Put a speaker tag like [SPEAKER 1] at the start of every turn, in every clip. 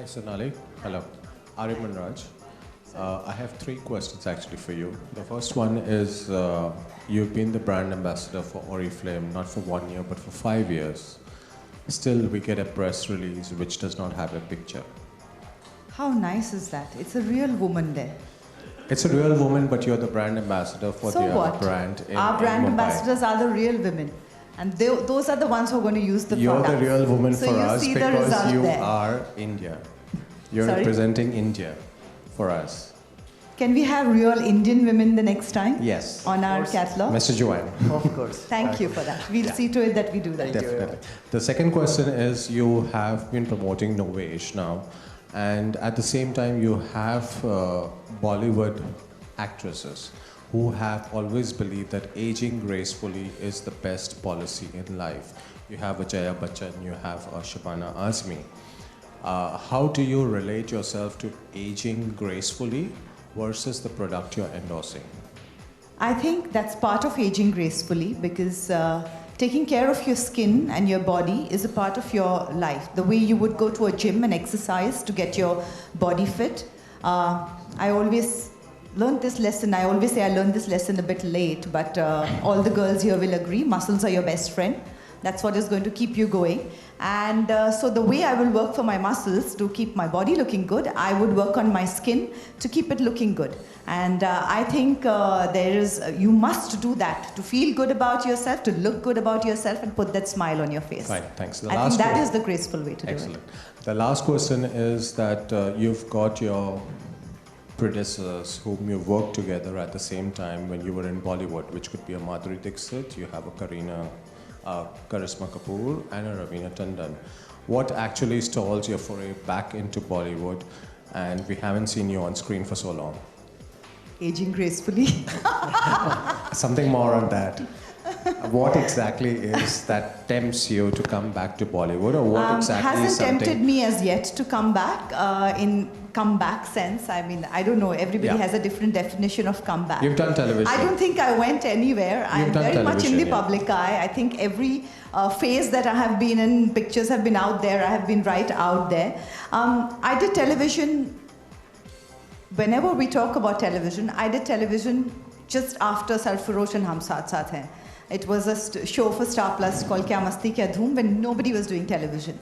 [SPEAKER 1] Sonali. Hello. Ariman Raj. I have three questions actually for you. The first one is you've been the brand ambassador for Oriflame not for 1 year but for 5 years. Still, we get a press release which does not have a picture.
[SPEAKER 2] How nice is that? It's a real woman there.
[SPEAKER 1] It's a real woman, but you're the brand ambassador for
[SPEAKER 2] So
[SPEAKER 1] the
[SPEAKER 2] what?
[SPEAKER 1] other brand in
[SPEAKER 2] Our brand
[SPEAKER 1] Mumbai.
[SPEAKER 2] ambassadors are the real women. And those are the ones who are going to use the
[SPEAKER 1] You're
[SPEAKER 2] products.
[SPEAKER 1] the real woman
[SPEAKER 2] So
[SPEAKER 1] for
[SPEAKER 2] you
[SPEAKER 1] us
[SPEAKER 2] see the
[SPEAKER 1] because
[SPEAKER 2] result
[SPEAKER 1] you
[SPEAKER 2] there.
[SPEAKER 1] are India. You're
[SPEAKER 2] Sorry?
[SPEAKER 1] representing India for us.
[SPEAKER 2] Can we have real Indian women the next time?
[SPEAKER 1] Yes.
[SPEAKER 2] On our catalog?
[SPEAKER 1] Mr. Joanne.
[SPEAKER 3] Of course.
[SPEAKER 2] Thank you for that. We'll see to it that we do that.
[SPEAKER 1] Definitely. The second question is you have been promoting Novesh now, and at the same time you have Bollywood actresses who have always believed that aging gracefully is the best policy in life. You have a Jaya Bachchan, you have a Shabana Azmi. How do you relate yourself to aging gracefully versus the product you're endorsing?
[SPEAKER 2] I think that's part of aging gracefully because taking care of your skin and your body is a part of your life. The way you would go to a gym and exercise to get your body fit. I always learned this lesson. I always say I learned this lesson a bit late, but all the girls here will agree. Muscles are your best friend. That's what is going to keep you going. And so the way I will work for my muscles to keep my body looking good, I would work on my skin to keep it looking good. And I think you must do that to feel good about yourself, to look good about yourself and put that smile on your face.
[SPEAKER 1] Fine, thanks.
[SPEAKER 2] I think that is the graceful way to do it.
[SPEAKER 1] Excellent. The last question is that you've got your predecessors whom you worked together at the same time when you were in Bollywood, which could be a Madhuri Dixit, you have a Karisma Kapoor and a Raveena Tandon. What actually stalls your foray back into Bollywood, and we haven't seen you on screen for so long?
[SPEAKER 2] Aging gracefully.
[SPEAKER 1] Something more on that. What exactly is that tempts you to come back to Bollywood, or what exactly is
[SPEAKER 2] hasn't
[SPEAKER 1] something...
[SPEAKER 2] tempted me as yet to come back in comeback sense. I mean, I don't know. Everybody has a different definition of comeback.
[SPEAKER 1] You've done television.
[SPEAKER 2] I don't think I went anywhere. I'm very much in the public eye. I think every phase that I have been in, pictures have been out there. I have been right out there. I did television. Whenever we talk about television, I did television just after Sarfarosh and Hum Saath Saath Hain. It was a show for Star Plus called Kya Masti Kya Dhoom when nobody was doing television.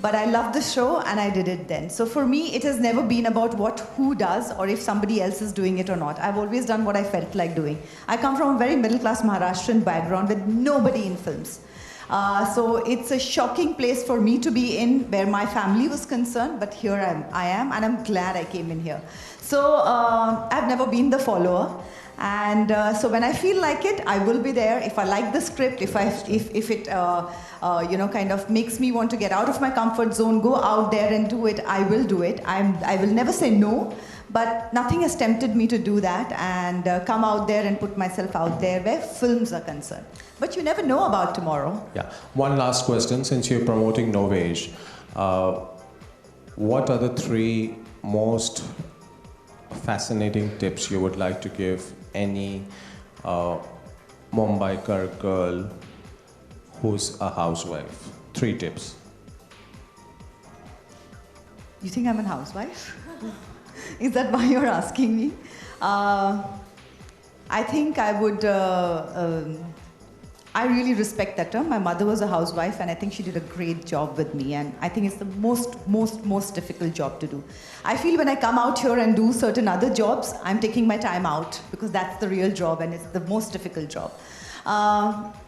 [SPEAKER 2] But I loved the show and I did it then. So for me, it has never been about who does or if somebody else is doing it or not. I've always done what I felt like doing. I come from a very middle-class Maharashtrian background with nobody in films. So it's a shocking place for me to be in where my family was concerned, but here I am and I'm glad I came in here. So I've never been the follower. And so when I feel like it, I will be there. If I like the script, if it kind of makes me want to get out of my comfort zone, go out there and do it, I will do it. I will never say no, but nothing has tempted me to do that and come out there and put myself out there where films are concerned. But you never know about tomorrow.
[SPEAKER 1] Yeah. One last question, since you're promoting Novesh, what are the three most fascinating tips you would like to give any Mumbaikar girl who's a housewife? 3 tips.
[SPEAKER 2] You think I'm a housewife? Is that why you're asking me? I think I would... I really respect that term. My mother was a housewife and I think she did a great job with me, and I think it's the most difficult job to do. I feel when I come out here and do certain other jobs, I'm taking my time out because that's the real job and it's the most difficult job.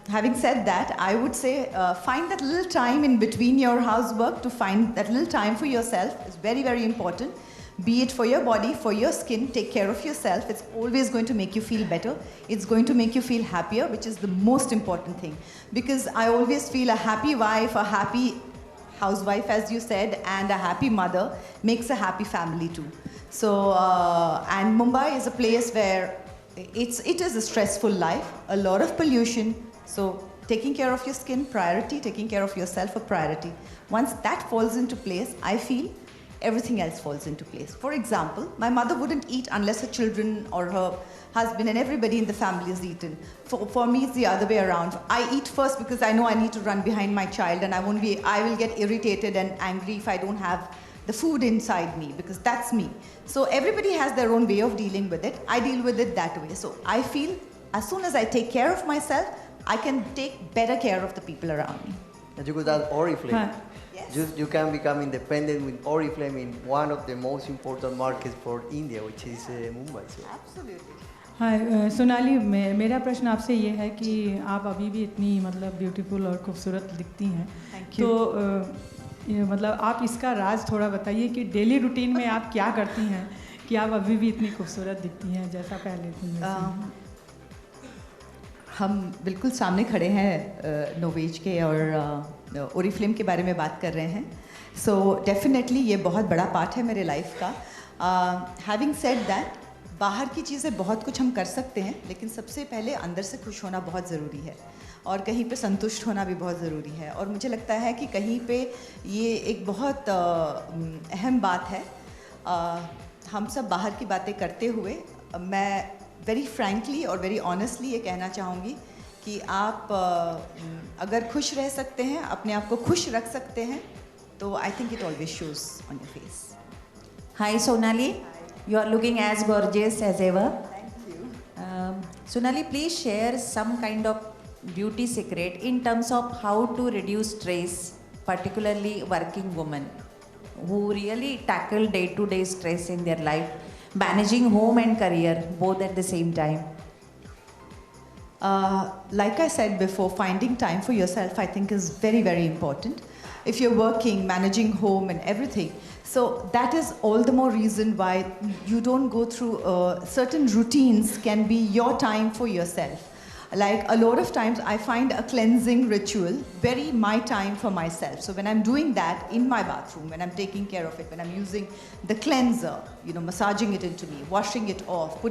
[SPEAKER 2] Having said that, I would say find that little time in between your housework to find that little time for yourself is very, very important. Be it for your body, for your skin, take care of yourself. It's always going to make you feel better. It's going to make you feel happier, which is the most important thing. Because I always feel a happy wife, a happy housewife, as you said, and a happy mother makes a happy family too. So, and Mumbai is a place where it is a stressful life, a lot of pollution. So taking care of your skin, priority, taking care of yourself, a priority. Once that falls into place, I feel everything else falls into place. For example, my mother wouldn't eat unless her children or her husband and everybody in the family is eaten. For me, it's the other way around. I eat first because I know I need to run behind my child and I will get irritated and angry if I don't have the food inside me, because that's me. So everybody has their own way of dealing with it. I deal with it that way. So I feel as soon as I take care of myself, I can take better care of the people around me.
[SPEAKER 3] And you could add Oriflame.
[SPEAKER 2] Yes.
[SPEAKER 3] You can become independent with Oriflame in one of the most important markets for India, which is Mumbai. So.
[SPEAKER 2] Absolutely.
[SPEAKER 4] हाय सोनाली, मेरा प्रश्न आपसे ये है कि आप अभी भी इतनी मतलब ब्यूटीफुल और खूबसूरत दिखती हैं.
[SPEAKER 2] Thank you.
[SPEAKER 4] तो मतलब आप इसका राज थोड़ा बताइए कि डेली रूटीन में आप क्या करती हैं कि आप अभी भी इतनी खूबसूरत दिखती हैं जैसा पहले थी.
[SPEAKER 2] हम बिल्कुल सामने खड़े हैं नोवेज के और ओरिफ्लेम के बारे में बात कर रहे हैं. सो डेफिनेटली ये बहुत बड़ा पार्ट है मेरे लाइफ का. हैविंग सेड दैट, बाहर की चीज़ें बहुत कुछ हम कर सकते हैं, लेकिन सबसे पहले अंदर से खुश होना बहुत ज़रूरी है और कहीं पे संतुष्ट होना भी बहुत ज़रूरी है. और मुझे लगता है कि कहीं पे ये एक बहुत अहम बात है. हम सब बाहर की बातें करते हुए मैं वेरी फ्रैंकली और वेरी ऑनेस्टली ये कहना चाहूँगी कि आप अगर खुश रह सकते हैं, अपने आप को खुश रख सकते हैं, तो I think it always shows on your face.
[SPEAKER 5] Hi Sonali, you are looking as gorgeous as ever.
[SPEAKER 2] Thank you.
[SPEAKER 5] Sonali, please share some kind of beauty secret in terms of how to reduce stress, particularly working women who really tackle day-to-day stress in their life, managing home and career both at the same time.
[SPEAKER 2] Like I said before, finding time for yourself I think is very, very important. If you're working, managing home and everything, so that is all the more reason why you don't go through certain routines can be your time for yourself. Like a lot of times I find a cleansing ritual very my time for myself. So when I'm doing that in my bathroom, when I'm taking care of it, when I'm using the cleanser, massaging it into me, washing it off,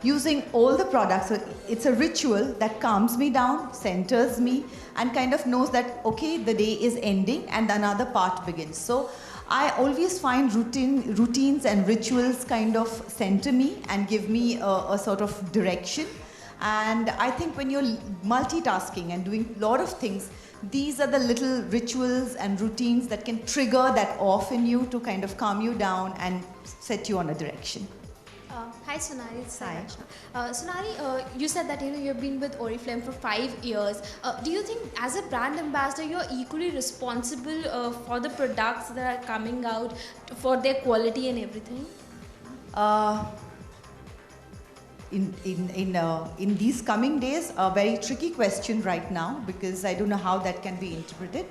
[SPEAKER 2] using all the products, so it's a ritual that calms me down, centers me, and kind of knows that, okay, the day is ending and another part begins. So I always find routines and rituals kind of center me and give me a sort of direction. And I think when you're multitasking and doing a lot of things, these are the little rituals and routines that can trigger that off in you to kind of calm you down and set you on a direction.
[SPEAKER 6] Hi Sonali, it's
[SPEAKER 2] Hi.
[SPEAKER 6] Rachna. Sonali, you said that you've been with Oriflame for 5 years. Do you think as a brand ambassador you're equally responsible for the products that are coming out, for their quality and everything?
[SPEAKER 2] In these coming days, a very tricky question right now, because I don't know how that can be interpreted.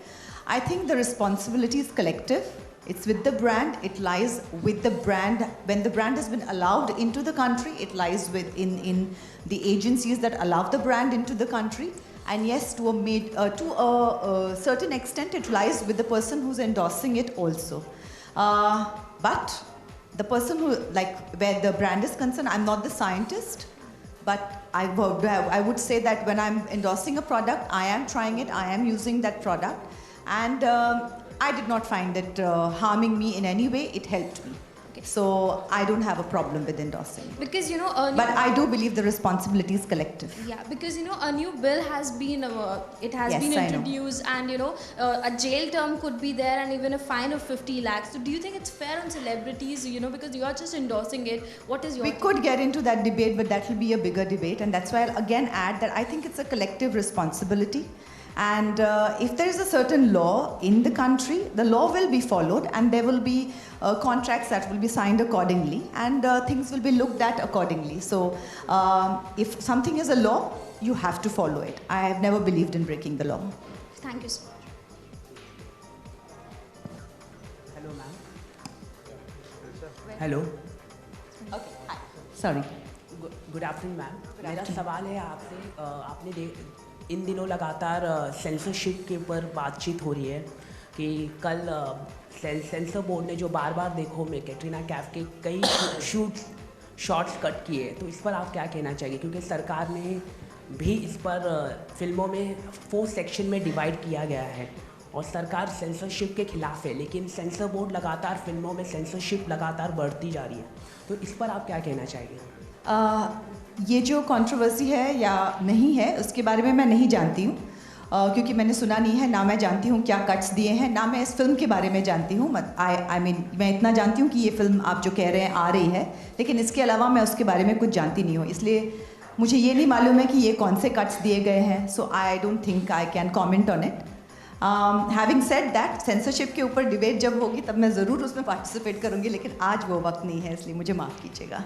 [SPEAKER 2] I think the responsibility is collective. It's with the brand. It lies with the brand. When the brand has been allowed into the country, it lies in the agencies that allow the brand into the country. And yes, to a certain extent, it lies with the person who's endorsing it also. But the person who, like, where the brand is concerned, I'm not the scientist, but I would say that when I'm endorsing a product, I am trying it, I am using that product, and I did not find it harming me in any way. It helped me. Okay. So I don't have a problem with endorsing it.
[SPEAKER 6] Because
[SPEAKER 2] but I do believe the responsibility is collective.
[SPEAKER 6] Yeah, because a new bill has been
[SPEAKER 2] Yes,
[SPEAKER 6] been
[SPEAKER 2] I know.
[SPEAKER 6] introduced, and a jail term could be there, and even a fine of 50 lakhs. So do you think it's fair on celebrities, because you are just endorsing it? What is your
[SPEAKER 2] We could get into that debate, but that will be a bigger debate, and that's why I'll again add that I think it's a collective responsibility. And if there is a certain law in the country, the law will be followed, and there will be contracts that will be signed accordingly, and things will be looked at accordingly. So if something is a law, you have to follow it. I have never believed in breaking the law.
[SPEAKER 6] Thank you so much.
[SPEAKER 7] Hello, ma'am. Hello.
[SPEAKER 2] Okay. Hi. Sorry.
[SPEAKER 7] Good afternoon, ma'am. मेरा सवाल है आपसे, आपने इन दिनों लगातार censorship के ऊपर बातचीत हो रही है कि कल सेंसर बोर्ड ने जो बार बार देखो में कैटरीना कैफ के कई शॉट्स कट किए, तो इस पर आप क्या कहना चाहिए? क्योंकि सरकार ने भी इस पर फिल्मों में 4 सेक्शन में डिवाइड किया गया है और सरकार सेंसरशिप के खिलाफ है, लेकिन सेंसर बोर्ड लगातार फिल्मों में सेंसरशिप लगातार बढ़ती जा रही है, तो इस पर आप क्या कहना चाहिए?
[SPEAKER 2] ये जो कंट्रोवर्सी है या नहीं है, उसके बारे में मैं नहीं जानती हूँ. क्योंकि मैंने सुना नहीं है, ना मैं जानती हूँ क्या कट्स दिए हैं, ना मैं इस फिल्म के बारे में जानती हूँ। आई मीन मैं इतना जानती हूँ कि ये फिल्म आप जो कह रहे हैं आ रही है, लेकिन इसके अलावा मैं उसके बारे में कुछ जानती नहीं हूँ, इसलिए मुझे ये नहीं मालूम है कि ये कौन से कट्स दिए गए हैं। So I don't think I can comment on it. Having said that, censorship के ऊपर डिबेट जब होगी तब मैं ज़रूर उसमें पार्टिसिपेट करूँगी, लेकिन आज वो वक्त नहीं है, इसलिए मुझे माफ़ कीजिएगा।